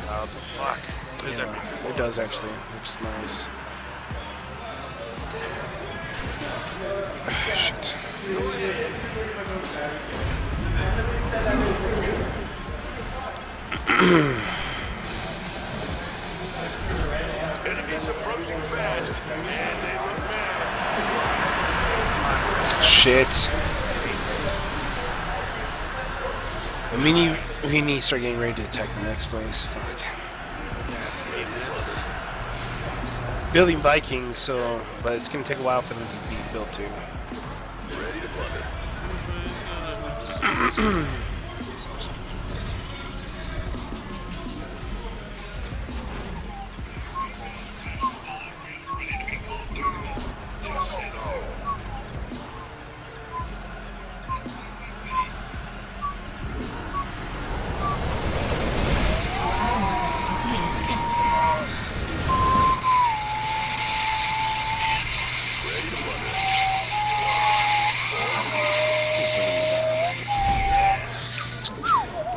clouds. Fuck. What is Yeah, it does actually, which is nice. Shit. Enemies approaching fast, and they look bad. Shit. I mean, we need to start getting ready to attack the next place. Fuck. 8 minutes. Building Vikings, so but it's gonna take a while for them to be built too. Ready to plunder.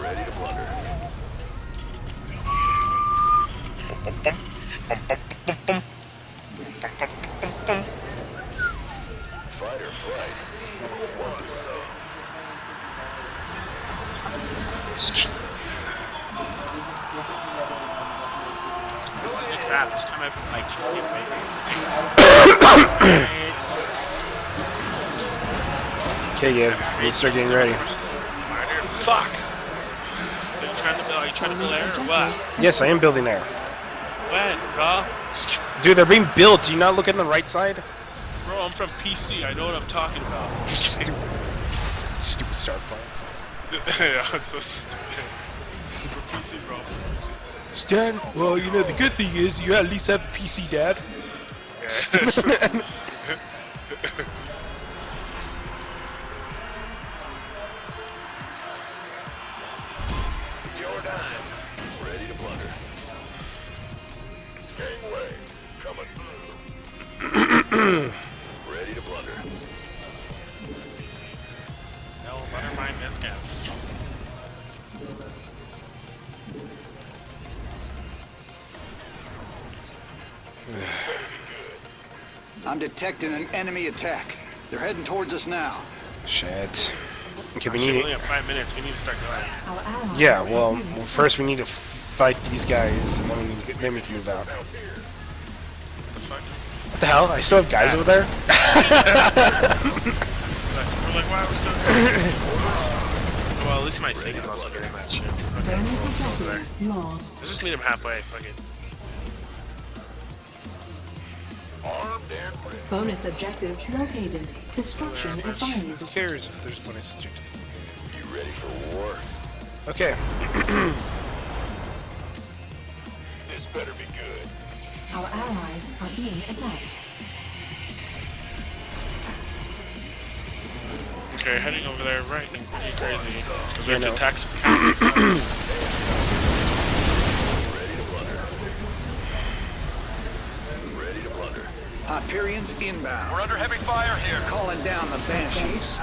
Ready to plunder. Fight or flight. One Holy crap, this time I've been like Okay, yeah, we need to start getting ready. Fuck! So are you trying to build air or what? Yes, I am building there. When, bro? Dude, they're being built. Do you not look on the right side? Bro, I'm from PC. I know what I'm talking about. Stupid Starfire. Yeah, it's so stupid. I'm from PC, bro. Stan, well, you know, the good thing is you at least have a PC, Dad. Yeah. your dime. Ready to plunder. Gangway. Coming through. Ready to plunder. No, butter my miscaps. I'm detecting an enemy attack. They're heading towards us now. Shit. Okay, we Shit, we need only it. have 5 minutes. We need to start going. Yeah, well, first we need to fight these guys, and then we can move out. What the fuck? What the hell? I still have guys over there? Sucks. We're like, wow, we're still here. Well, at least my thing is also doing that shit. Okay, Bonus over there. objective lost. Let's just meet him halfway. Fuck it. Armed and ready. Bonus objective located. Destruction Who advised. cares if there's bonus objective? You ready for war? Okay. This better be good. Our allies are being attacked. Okay, heading over there right and pretty crazy. Because we Yeah, have to no. attack some Ready to plunder. Ready to plunder. Hyperions inbound. We're under heavy fire here. Calling down the Banshees.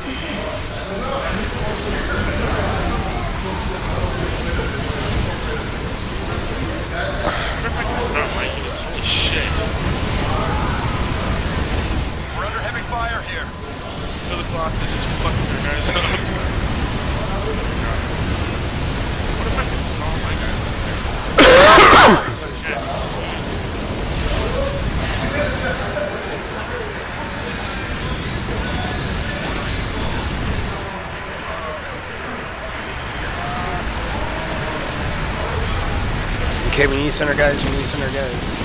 Not my units. Holy shit. We're under heavy fire here. Kill the Colossus is fucking your guys up. What if I can... Oh my god. Okay, we need to send our guys, we need to send our guys.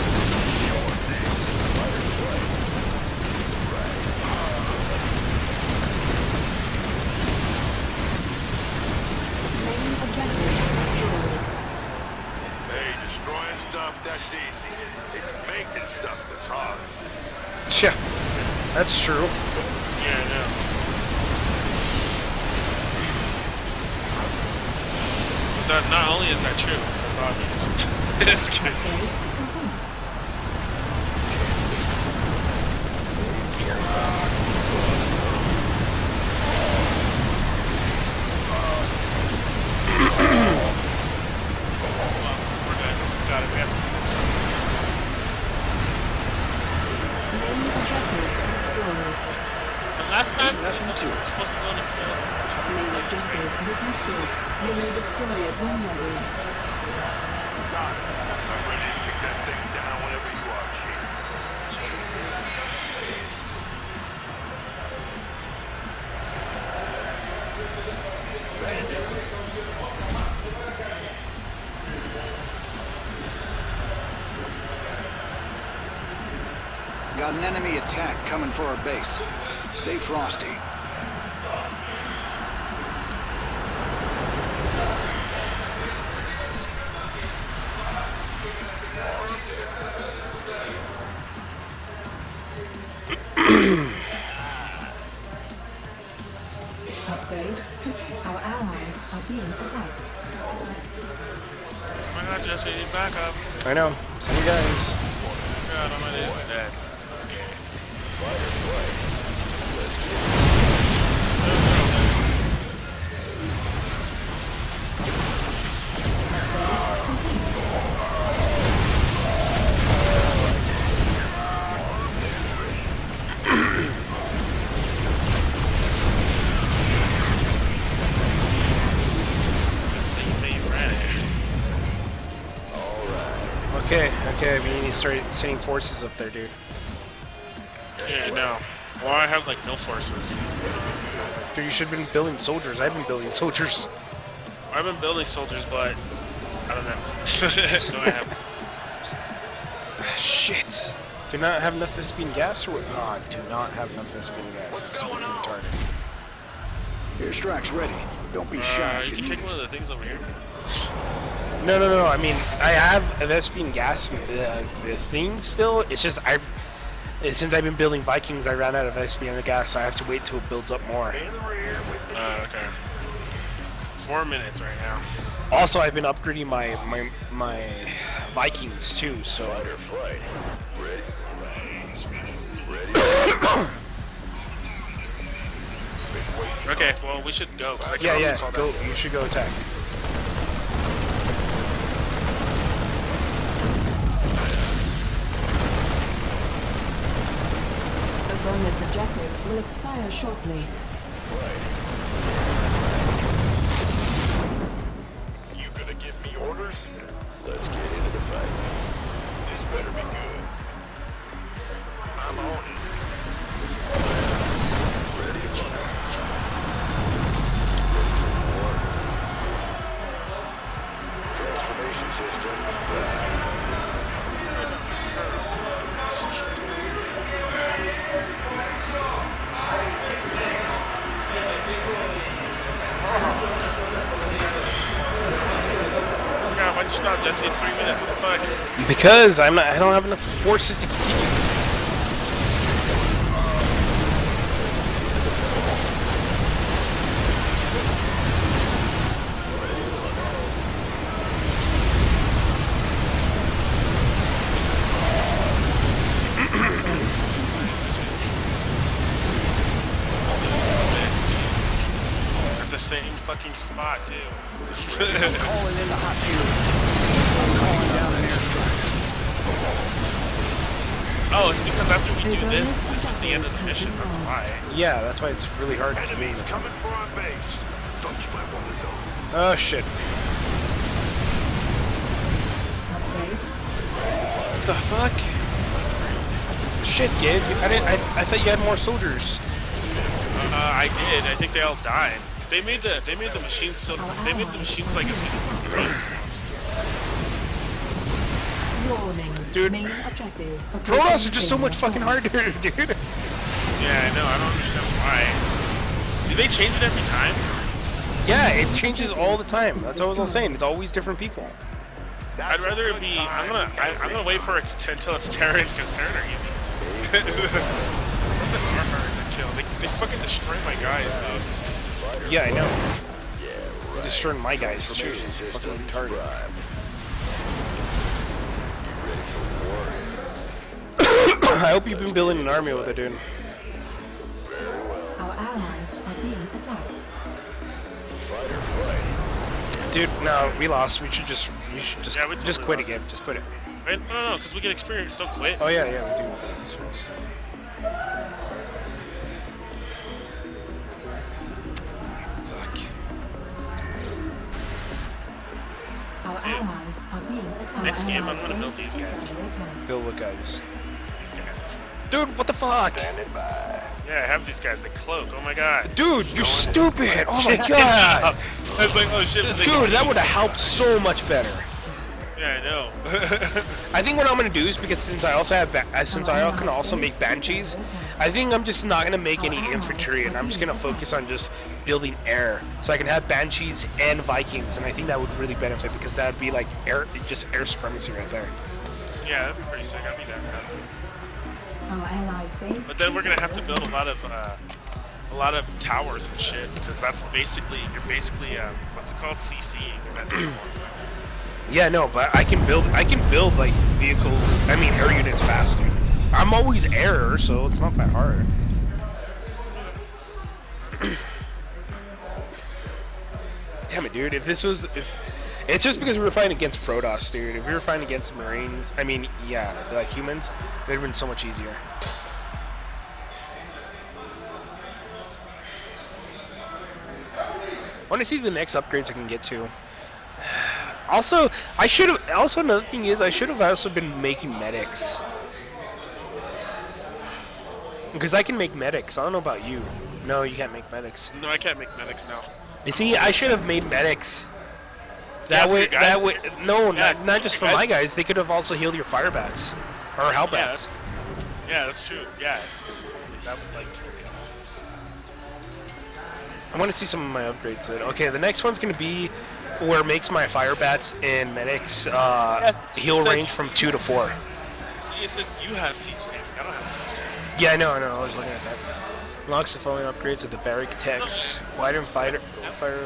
Main objective destroyed. Hey, destroying stuff, that's easy. It's making stuff that's hard. Yeah, that's true. Yeah, I know. But not only is that true, it's obvious. This guy. Upgrade complete. We're good. got it. We have to. Main objective destroyed. The last time we were supposed to go in the field. Main objective detected. You may destroy it when ready. I'm ready to take that thing down whenever you are, Chief. Got an enemy attack coming for our base. Stay frosty. Upgrade. Our allies are being attacked. Oh my god, Jesse, need backup. I know. Send guys. God, my dude's dead. That's gay. This thing made red. Okay, we need to start sending forces up there, dude. Yeah, no. Well, I have like no forces. Dude, you should have been building soldiers. I've been building soldiers. I've been building soldiers, but I don't know. No, I have. Shit. Do not have enough Vespine gas or what? No, do not have enough Vespine gas. It's fucking retarded. Airstrike's ready. Don't be shy. You can take one of the things over here. No. I mean, I have a Vespine gas the thing still. It's just since I've been building Vikings, I ran out of Vespine gas, so I have to wait till it builds up more. Okay. 4 minutes right now. Also, I've been upgrading my Vikings too, so. Okay, well, we should go. 'Cause I can also Yeah, call go. that. You should go attack. The bonus objective will expire shortly. You gonna give me orders? Let's get into the fight. This better be good. I'm on it. Ready to go. Transformation system. God, why'd you stop, Jesse? It's 3 minutes. What the fuck? Because I don't have enough forces to continue. Jesus. At the same fucking spot, too. Calling in the hot fuel. Calling down an airstrike. Oh, it's because after we do this is the end of the mission. That's why. Yeah, that's why it's really hard to Enemies beat. coming for our base. Don't you might want to know. Oh shit! Upgrade. What the fuck? Shit, Gabe. I thought you had more soldiers. I did. I think they all died. They made the machines so they made the machines like as big as the brains. Warning. Dude. Main objective. Protoss are just so much fucking harder, dude. Yeah, I know. I don't understand why. Do they change it every time? Yeah, it changes all the time. That's what I was saying. It's always different people. I'd rather it be. I'm gonna wait for it until it's Terran because Terran are easy. This are hard to kill. They fucking destroy my guys, dude. Yeah, I know. They're destroying my guys too. Fucking retarded. I hope you've been building an army with it, dude. Our allies are being attacked. Dude, no, we lost. We should just You should just Yeah, we just totally quit lost. again. Just quit it. Wait, no, because we get experience. Don't quit. Oh yeah, yeah, we do. Seriously. Fuck. Our allies are being attacked. Next game, I'm Allies' gonna build base these is guys. under attack. Bill, what guys? These guys. Dude, what the fuck? Standing by. Yeah, I have these guys. They cloak. Oh my god. Dude, you're stupid! Oh my god! I was like, oh shit. they Dude, can that see. would have helped so much better. Yeah, I know. I think what I'm gonna do is because since I also have since I can also make banshees, I think I'm just not gonna make any infantry and I'm just gonna focus on just building air, so I can have banshees and Vikings, and I think that would really benefit because that would be like air, just air supremacy right there. Yeah, that'd be pretty sick. I'd be down with that. Our allies' base. But then we're is gonna have to under build attack. a lot of towers and shit because that's basically what's it called, CCing that takes long. Yeah, no, but I can build like vehicles. I mean, air units faster. I'm always air, so it's not that hard. Damn it, dude! If it's just because we were fighting against Protoss, dude. If we were fighting against Marines, I mean, yeah, like humans, it'd have been so much easier. I want to see the next upgrades I can get to. Also, I should have. Also, another thing is I should have also been making medics. Because I can make medics. I don't know about you. No, you can't make medics. No, I can't make medics now. You see, I should have made medics. Yeah, That for way, your guys? that way. No, Yeah, not just for for your my guys. guys. They could have also healed your fire bats or hell Yeah, bats. that's true. Yeah, that would like. I want to see some of my upgrades. Then. Okay, the next one's gonna be where it makes my fire bats and medics heal it says- range from 2 to 4. See, it says you have siege tank. I don't have siege tank. Yeah, I know. I was looking at that. Unlocks the following upgrades of the barrack techs. Wider fighter. Fire.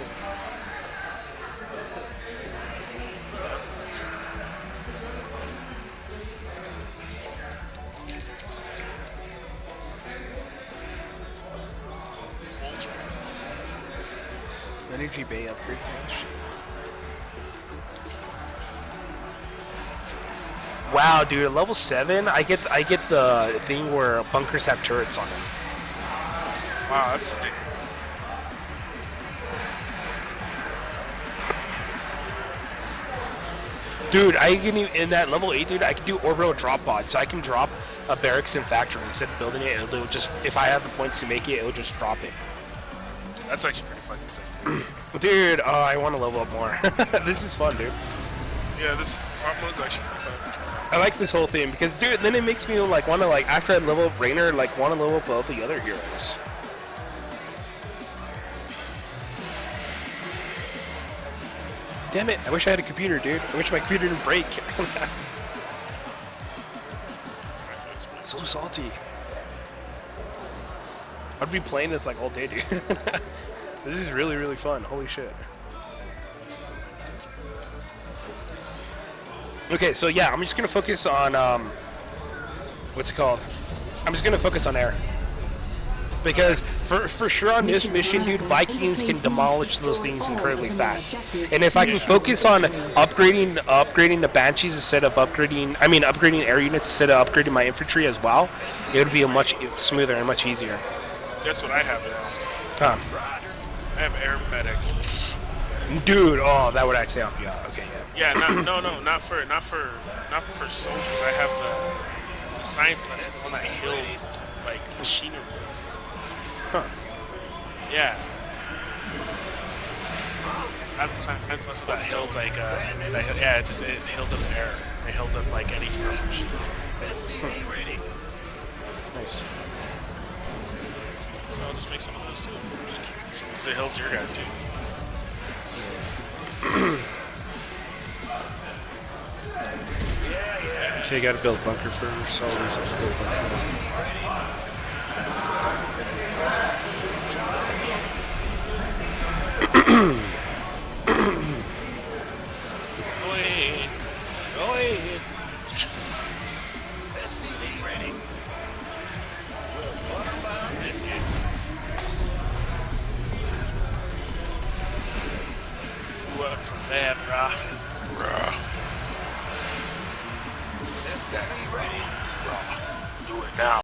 Energy bay upgrade page. Wow, dude! At level 7, I get the thing where bunkers have turrets on them. Wow, that's sick. Dude, I can in that level 8, dude. I can do orbital drop pod, so I can drop a barracks in factory instead of building it. It'll just, if I have the points to make it, it'll just drop it. That's actually pretty fucking sick too. Dude, I want to level up more. This is fun, dude. Yeah, this part one's actually pretty fun. I like this whole thing because, dude, then it makes me like want to like after I level up Raynor, like want to level up all the other heroes. Damn it! I wish I had a computer, dude. I wish my computer didn't break. So salty. I'd be playing this like all day, dude. This is really, really fun. Holy shit. Okay, so yeah, I'm just gonna focus on what's it called? I'm just gonna focus on air. Because for sure on this mission, dude, Vikings can demolish those things incredibly fast. And if I can focus on upgrading the Banshees instead of upgrading air units instead of upgrading my infantry as well, it would be a much smoother and much easier. That's what I have now. Huh. I have air medics. Dude, oh, that would actually help you out. Okay, yeah. Yeah, not for soldiers. I have the science lesson, the one that heals like machinery. Huh. Yeah. I have the science lesson that heals like it heals up air. It heals up like any heals machines. Nice. So I'll just make some of those too. Because it heals your guys too. So you gotta build a bunker first, all these have to build a bunker. Go ahead. Go ahead. What from that, brah? that ain't ready. Bro, do it now.